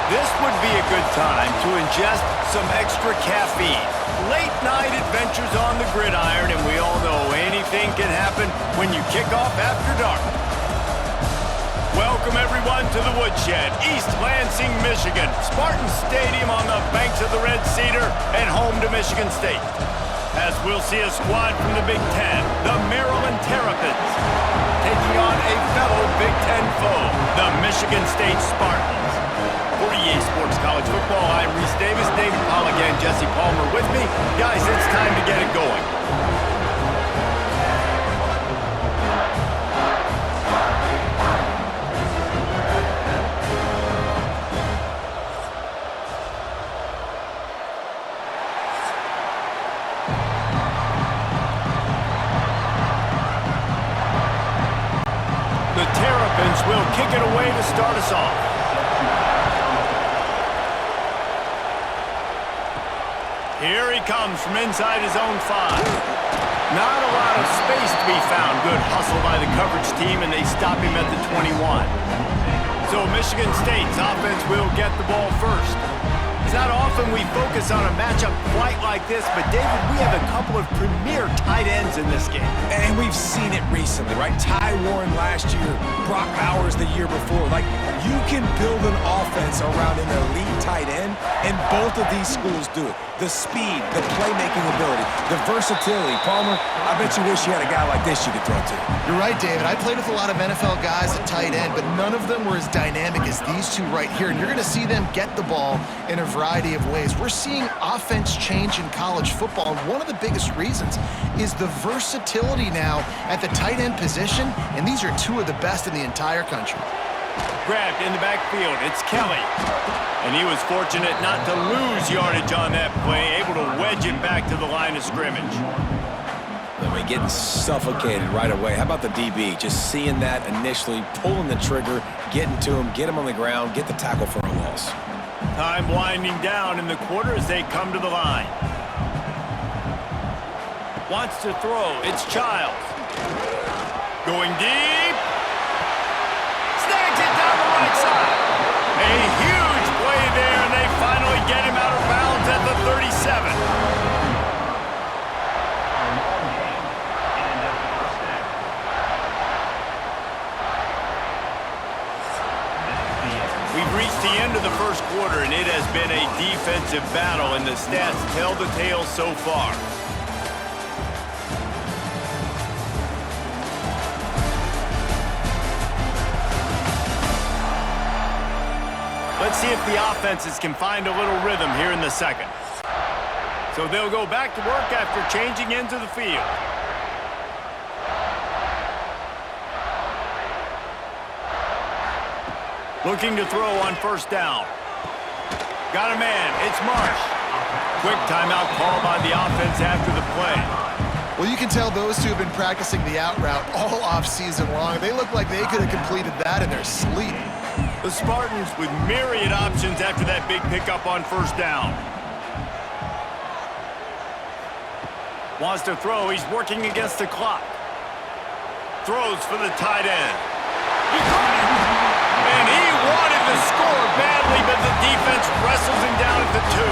This would be a good time to ingest some extra caffeine. Late night adventures on the gridiron, and we all know anything can happen when you kick off after dark. Welcome everyone to the Woodshed, East Lansing, Michigan. Spartan Stadium on the banks of the Red Cedar and home to Michigan State. As we'll see a squad from the Big Ten, the Maryland Terrapins, taking on a fellow Big Ten foe, the Michigan State Spartans. For EA Sports College Football, I'm Reese Davis, David Pollack and Jesse Palmer with me. Guys, it's time to get it going. The Terrapins will kick it away to start us off. Here he comes from inside his own 5. Not a lot of space to be found. Good hustle by the coverage team, and they stop him at the 21. So Michigan State's offense will get the ball first. It's not often we focus on a matchup quite like this, but David, we have a couple of premier tight ends in this game. And we've seen it recently, right? Ty Warren last year, Brock Bowers the year before. Like, you can build an offense around an elite tight end, and both of these schools do it. The speed, the playmaking ability, the versatility. Palmer, I bet you wish you had a guy like this you could throw to. You're right, David. I played with a lot of NFL guys at tight end, but none of them were as dynamic as these two right here. And you're going to see them get the ball in a variety of ways. We're seeing offense change in college football, and one of the biggest reasons is the versatility now at the tight end position, and these are two of the best in the entire country. Grabbed in the backfield, it's Kelly. And he was fortunate not to lose yardage on that play, able to wedge it back to the line of scrimmage. I mean, getting suffocated right away. How about the DB? Just seeing that initially, pulling the trigger, getting to him, get him on the ground, get the tackle for a loss. Time winding down in the quarter as they come to the line. Wants to throw, it's Childs. Going deep. Snags it down the right side. A huge play there, and they finally get him out of bounds at the 37. We've reached the end of the first quarter, and it has been a defensive battle, and the stats tell the tale so far. Let's see if the offenses can find a little rhythm here in the second. So they'll go back to work after changing into the field. Looking to throw on first down. Got a man, it's Marsh. Quick timeout call by the offense after the play. Well, you can tell those two have been practicing the out route all off-season long. They look like they could have completed that in their sleep. The Spartans with myriad options after that big pickup on first down. Wants to throw, he's working against the clock. Throws for the tight end. He caught it! And he wanted to score badly, but the defense wrestles him down at the 2.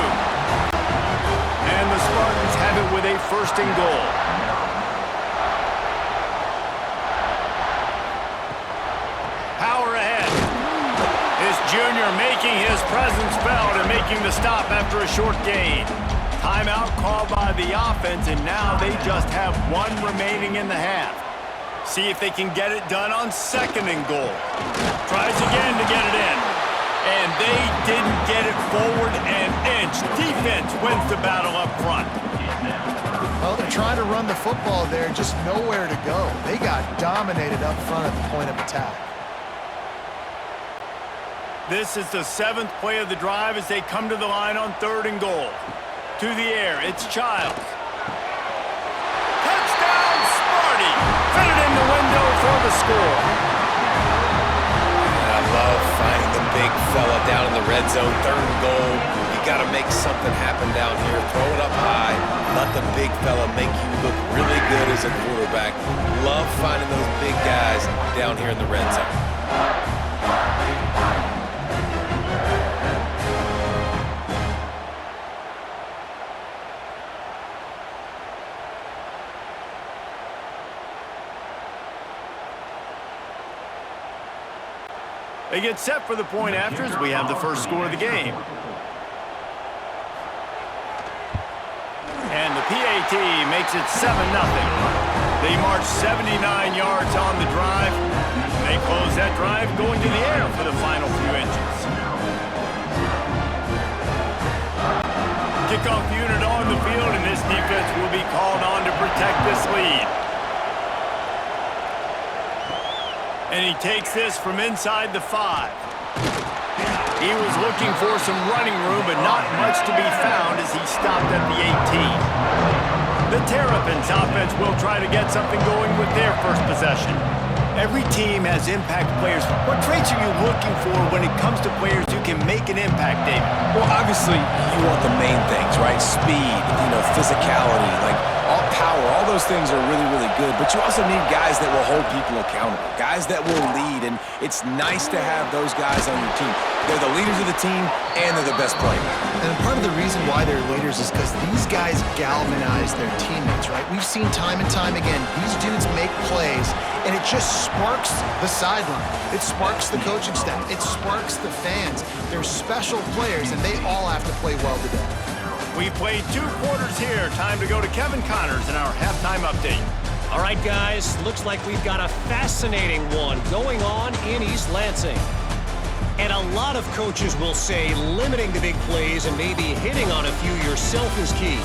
And the Spartans have it with a first and goal. Power ahead. This junior making his presence felt and making the stop after a short gain. Timeout called by the offense, and now they just have one remaining in the half. See if they can get it done on second and goal. Tries again to get it in. And they didn't get it forward an inch. Defense wins the battle up front. Well, they're trying to run the football there, just nowhere to go. They got dominated up front at the point of attack. This is the 7th play of the drive as they come to the line on third and goal. To the air, it's Childs. Touchdown, Sparty! Fit it in the window for the score. I love finding the big fella down in the red zone, third and goal. You got to make something happen down here. Throw it up high. Let the big fella make you look really good as a quarterback. Love finding those big guys down here in the red zone. They get set for the point after as we have the first score of the game. And the PAT makes it 7-0. They march 79 yards on the drive. They close that drive going to the air for the final few inches. Kickoff unit on the field, and this defense will be called on to protect this lead. And he takes this from inside the 5. He was looking for some running room, but not much to be found as he stopped at the 18. The Terrapins offense will try to get something going with their first possession. Every team has impact players. What traits are you looking for when it comes to players who can make an impact, David? Well, obviously, you want the main things, right? Speed, physicality, all power. All those things are really, really good. But you also need guys that will hold people accountable, guys that will lead. And it's nice to have those guys on your team. They're the leaders of the team, and they're the best players. And part of the reason why they're leaders is because these guys galvanize their teammates, right? We've seen time and time again, these dudes make plays, and it just sparks the sideline. It sparks the coaching staff. It sparks the fans. They're special players, and they all have to play well today. We've played 2 quarters here. Time to go to Kevin Connors in our halftime update. All right, guys, looks like we've got a fascinating one going on in East Lansing. And a lot of coaches will say limiting the big plays and maybe hitting on a few yourself is key.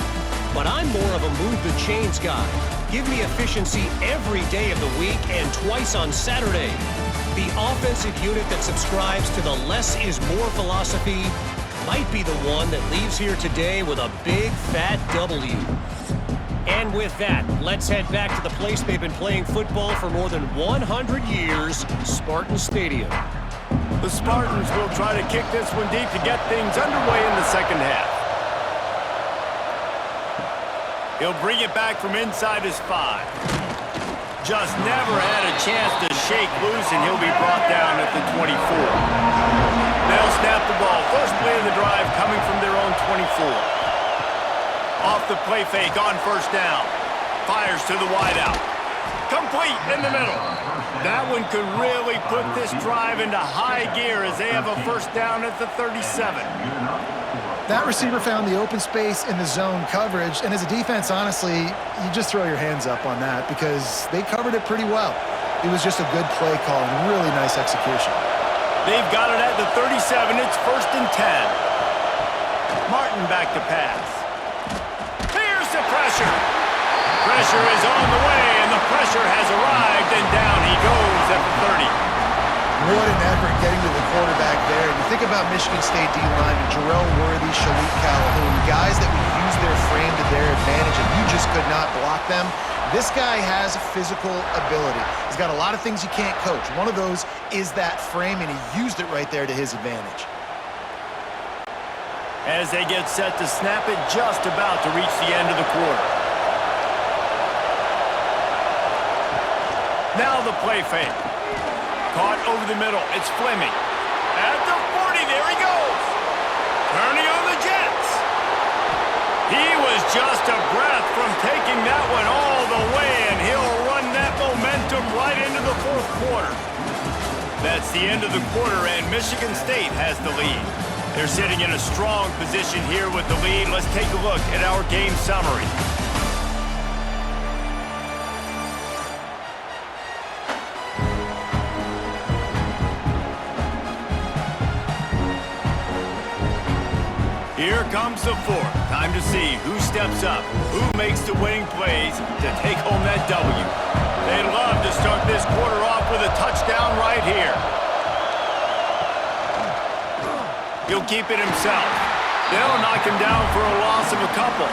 But I'm more of a move the chains guy. Give me efficiency every day of the week and twice on Saturday. The offensive unit that subscribes to the less is more philosophy might be the one that leaves here today with a big fat W. And with that, let's head back to the place they've been playing football for more than 100 years, Spartan Stadium. The Spartans will try to kick this one deep to get things underway in the second half. He'll bring it back from inside his 5. Just never had a chance to shake loose, and he'll be brought down at the 24. They'll snap the ball. First play of the drive coming from their own 24. Off the play fake on first down. Fires to the wideout. Complete in the middle. That one could really put this drive into high gear as they have a first down at the 37. That receiver found the open space in the zone coverage, and as a defense, honestly, you just throw your hands up on that because they covered it pretty well. It was just a good play call and really nice execution. They've got it at the 37. It's 1st and 10. Martin back to pass. Here's the pressure. Pressure is on the way, and the pressure has arrived, and down he goes at the 30. What an effort getting to the quarterback there. And you think about Michigan State D-line, Jarrell Worthy, Shalik Calhoun, guys that would use their frame to their advantage, and you just could not block them. This guy has physical ability. He's got a lot of things you can't coach. One of those is that frame, and he used it right there to his advantage. As they get set to snap it, just about to reach the end of the quarter. Now the play fake. Caught over the middle. It's Fleming. At the 40, there he goes. Turning on the Jets. He was just a breath from taking that one all the way, and he'll run that momentum right into the 4th quarter. That's the end of the quarter, and Michigan State has the lead. They're sitting in a strong position here with the lead. Let's take a look at our game summary. Here comes the 4th. Time to see who steps up, who makes the winning plays to take home that W. They'd love to start this quarter off with a touchdown right here. He'll keep it himself. They'll knock him down for a loss of a couple.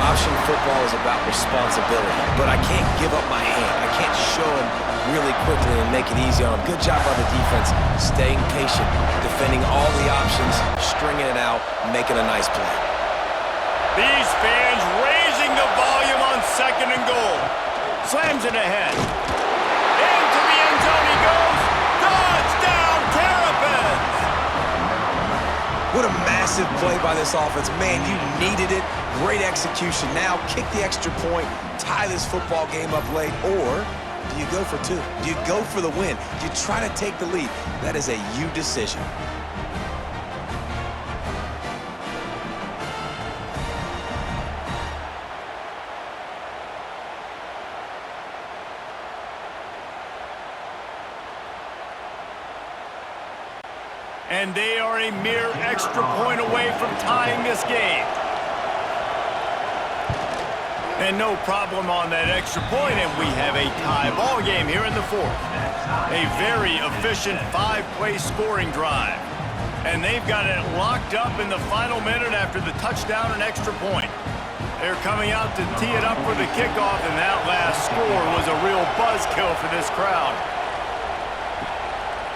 Option football is about responsibility, but I can't give up my hand. I can't show him really quickly and make it easy on him. Good job by the defense, staying patient, defending all the options, stringing it out, making a nice play. These fans raising the volume on 2nd and goal. Slams it ahead. Into the end zone he goes. Touchdown, Terrapins! What a massive play by this offense. Man, you needed it. Great execution. Now kick the extra point, tie this football game up late, or Do you go for two? Do you go for the win? Do you try to take the lead? That is a you decision. And they are a mere extra point away from tying this game. And no problem on that extra point, and we have a tie ball game here in the fourth. A very efficient five-play scoring drive. And they've got it locked up in the final minute after the touchdown and extra point. They're coming out to tee it up for the kickoff, and that last score was a real buzzkill for this crowd.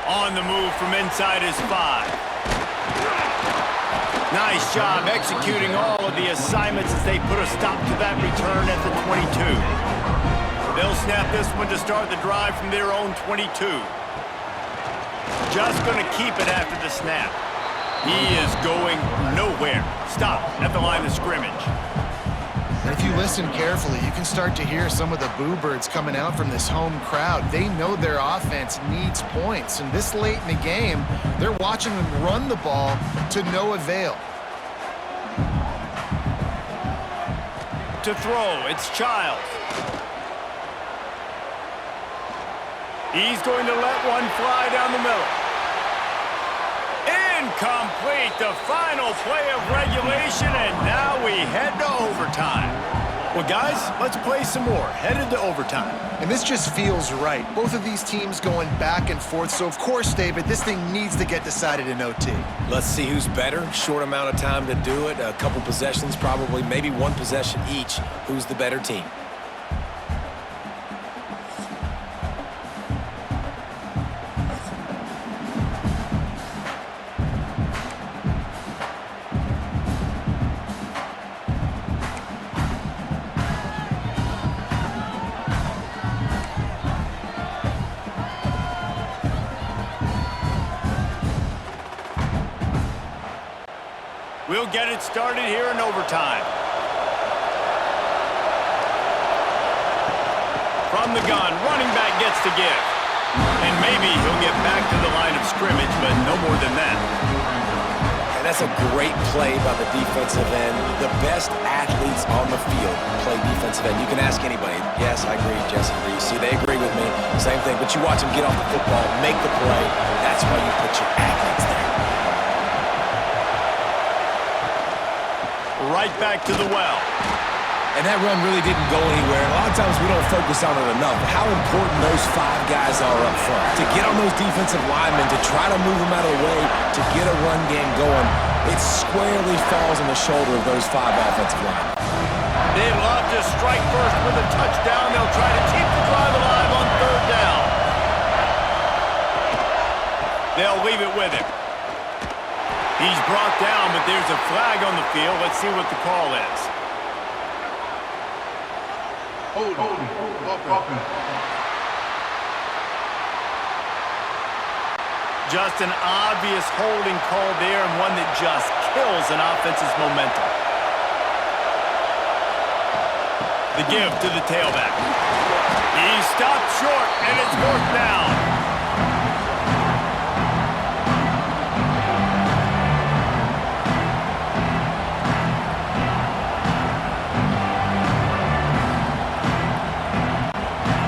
On the move from inside his 5. Nice job executing all of the assignments as they put a stop to that return at the 22. They'll snap this one to start the drive from their own 22. Just going to keep it after the snap. He is going nowhere. Stop at the line of scrimmage. And if you listen carefully, you can start to hear some of the boo birds coming out from this home crowd. They know their offense needs points, and this late in the game, they're watching them run the ball to no avail. To throw, it's Childs. He's going to let one fly down the middle. Incomplete, the final play of regulation, and now we head to overtime. Well, guys, let's play some more. Headed to overtime. And this just feels right. Both of these teams going back and forth, so of course, David, this thing needs to get decided in OT. Let's see who's better. Short amount of time to do it. A couple possessions, probably, maybe one possession each. Who's the better team? We'll get it started here in overtime. From the gun, running back gets to give. And maybe he'll get back to the line of scrimmage, but no more than that. And that's a great play by the defensive end. The best athletes on the field play defensive end. You can ask anybody. Yes, I agree, Jesse. You see, they agree with me. Same thing, but you watch them get off the football, make the play. That's why you put your athletes there. Right back to the well. And that run really didn't go anywhere. A lot of times we don't focus on it enough. How important those 5 guys are up front. To get on those defensive linemen, to try to move them out of the way, to get a run game going, it squarely falls on the shoulder of those 5 offensive linemen. They love to strike first with a touchdown. They'll try to keep the drive alive on third down. They'll leave it with him. He's brought down, but there's a flag on the field. Let's see what the call is. Just an obvious holding call there, and one that just kills an offense's momentum. The give to the tailback. He stopped short, and it's 4th down.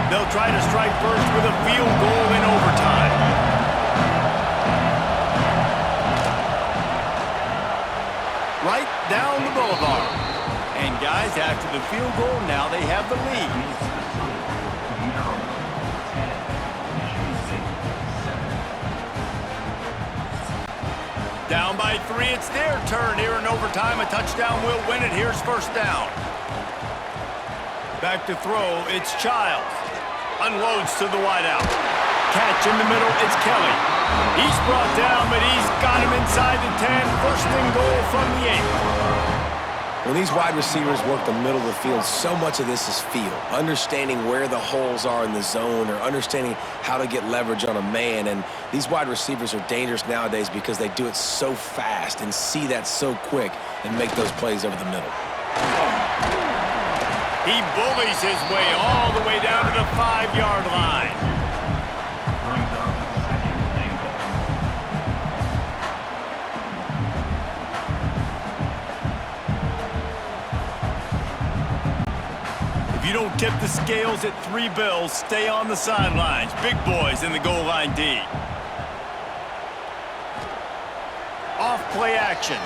They'll try to strike first with a field goal in overtime. Right down the boulevard. And guys, after the field goal, now they have the lead. Down by 3, it's their turn here in overtime. A touchdown will win it. Here's 1st down. Back to throw, it's Childs. Unloads to the wideout. Catch in the middle, it's Kelly. He's brought down, but he's got him inside the 10. 1st and goal from the 8. When these wide receivers work the middle of the field, so much of this is feel. Understanding where the holes are in the zone, or understanding how to get leverage on a man. And these wide receivers are dangerous nowadays because they do it so fast and see that so quick and make those plays over the middle. He bullies his way all the way down to the 5-yard line. If you don't tip the scales at 3 bills, stay on the sidelines. Big boys in the goal line D. Off play action.